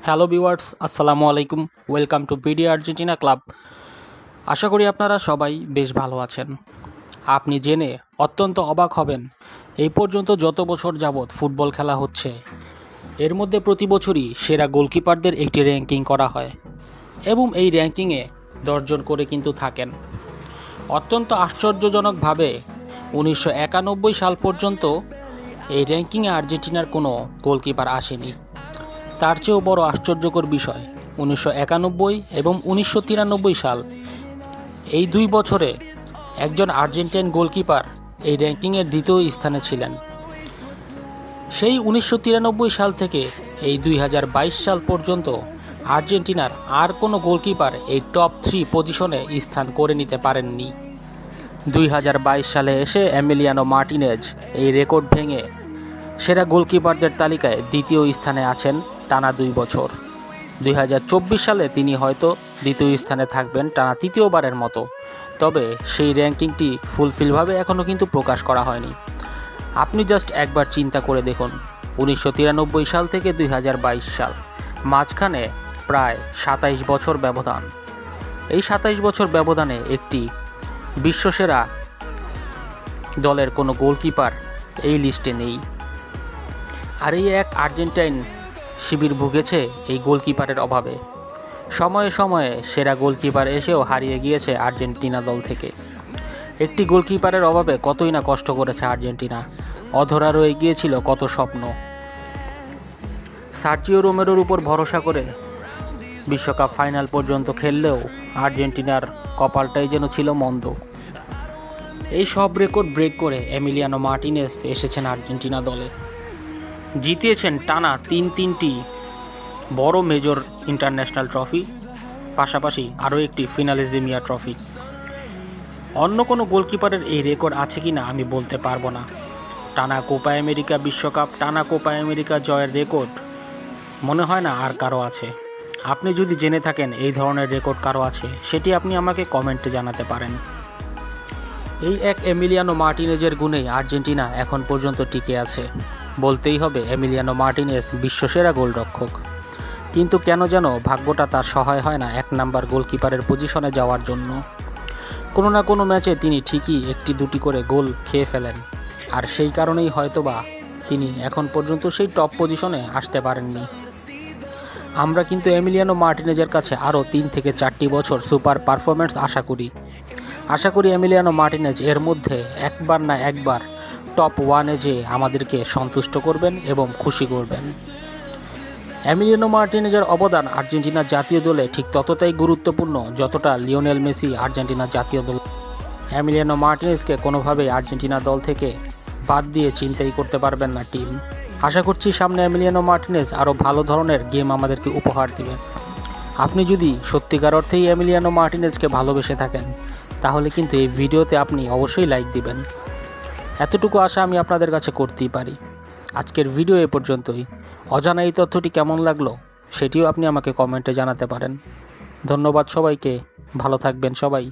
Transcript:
Hello viewers, আসসালামু আলাইকুম। Welcome to BD Argentina club. আশা করি আপনারা সবাই বেশ ভালো আছেন। আপনি জেনে অত্যন্ত অবাক হবেন, এই পর্যন্ত যত বছর যাবৎ ফুটবল খেলা হচ্ছে, এর মধ্যে প্রতি বছরই সেরা গোলকিপারদের একটি র্যাঙ্কিং করা হয় এবং এই র্যাঙ্কিংয়ে 10 জন করে কিন্তু থাকেন। অত্যন্ত আশ্চর্যজনকভাবে 1991 সাল পর্যন্ত এই র্যাঙ্কিংয়ে আর্জেন্টিনার কোনো গোলকিপার আসেনি। তার চেয়েও বড় আশ্চর্যকর বিষয়, 1991 এবং 1993 সাল, এই 2 বছরে একজন আর্জেন্টাইন গোলকিপার এই র্যাঙ্কিংয়ের দ্বিতীয় স্থানে ছিলেন। সেই 1993 সাল থেকে এই 2022 সাল পর্যন্ত আর্জেন্টিনার আর কোনো গোলকিপার এই টপ 3 পজিশনে স্থান করে নিতে পারেননি। 2022 সালে এসে এমিলিয়ানো মার্টিনেজ এই রেকর্ড ভেঙে সেরা গোলকিপারদের তালিকায় দ্বিতীয় স্থানে আছেন টানা 2 বছর। 2024 সালে তিনি হয়তো দ্বিতীয় স্থানে থাকবেন টানা তৃতীয়বারের মতো, তবে সেই র্যাঙ্কিংটি ফুলফিলভাবে এখনও কিন্তু প্রকাশ করা হয়নি। আপনি জাস্ট একবার চিন্তা করে দেখুন, 1993 সাল থেকে 2022 সাল, মাঝখানে প্রায় 27 বছর ব্যবধান। এই 27 বছর ব্যবধানে একটি বিশ্বসেরা দলের কোনো গোলকিপার এই লিস্টে নেই। আর এই এক আর্জেন্টাইন শিবির ভুগেছে এই গোলকিপারের অভাবে। সময়ে সময়ে সেরা গোলকিপার এসেও হারিয়ে গিয়েছে আর্জেন্টিনা দল থেকে। একটি গোলকিপারের অভাবে কতই না কষ্ট করেছে আর্জেন্টিনা, অধরা রয়ে গিয়েছিল কত স্বপ্ন। সার্জিও রোমেরোর উপর ভরসা করে বিশ্বকাপ ফাইনাল পর্যন্ত খেললেও আর্জেন্টিনার কপালটাই যেন ছিল মন্দ। এই সব রেকর্ড ব্রেক করে এমিলিয়ানো মার্টিনেজ এসেছেন আর্জেন্টিনা দলে, জিতিয়েছেন টানা তিনটি বড় মেজর ইন্টারন্যাশনাল ট্রফি, পাশাপাশি আরও একটি ফিনালিজিমিয়া ট্রফি। অন্য কোনো গোলকিপারের এই রেকর্ড আছে কি না আমি বলতে পারবো না। টানা কোপা আমেরিকা বিশ্বকাপ, টানা কোপা আমেরিকা জয়ের রেকর্ড মনে হয় না আর কারো আছে। আপনি যদি জেনে থাকেন এই ধরনের রেকর্ড কারো আছে, সেটি আপনি আমাকে কমেন্টে জানাতে পারেন। এই এক এমিলিয়ানো মার্টিনেজের গুণেই আর্জেন্টিনা এখন পর্যন্ত টিকে আছে। বলতেই হবে এমিলিয়ানো মার্টিনেজ বিশ্বসেরা গোলরক্ষক, কিন্তু কেন যেন ভাগ্যটা তার সহায় হয় না 1 নাম্বার গোলকিপারের পজিশনে যাওয়ার জন্য। কোনো না কোনো ম্যাচে তিনি ঠিকই 1-2টি করে গোল খেয়ে ফেলেন, আর সেই কারণেই হয়তোবা তিনি এখন পর্যন্ত সেই টপ পজিশনে আসতে পারেননি। আমরা কিন্তু এমিলিয়ানো মার্টিনেজের কাছে আরও 3 থেকে 4টি বছর সুপার পারফরম্যান্স আশা করি এমিলিয়ানো মার্টিনেজ এর মধ্যে একবার না একবার টপ 1-এ যেয়ে আমাদেরকে সন্তুষ্ট করবেন এবং খুশি করবেন। এমিলিয়ানো মার্টিনেজের অবদান আর্জেন্টিনা জাতীয় দলে ঠিক ততটাই গুরুত্বপূর্ণ যতটা লিওনেল মেসি আর্জেন্টিনা জাতীয় দল। এমিলিয়ানো মার্টিনেজকে কোনোভাবেই আর্জেন্টিনা দল থেকে বাদ দিয়ে চিন্তাই করতে পারবেন না টিম। আশা করছি সামনে এমিলিয়ানো মার্টিনেজ আরও ভালো ধরনের গেম আমাদেরকে উপহার দিবেন। আপনি যদি সত্যিকার অর্থেই এমিলিয়ানো মার্টিনেজকে ভালোবেসে থাকেন, তাহলে কিন্তু এই ভিডিওতে আপনি অবশ্যই লাইক দিবেন। এতটুকু আশা আমি আপনাদের কাছে করতেই পারি। আজকের ভিডিও এ পর্যন্তই। অজানা এই তথ্যটি কেমন লাগলো সেটিও আপনি আমাকে কমেন্টে জানাতে পারেন। ধন্যবাদ সবাইকে, ভালো থাকবেন সবাই।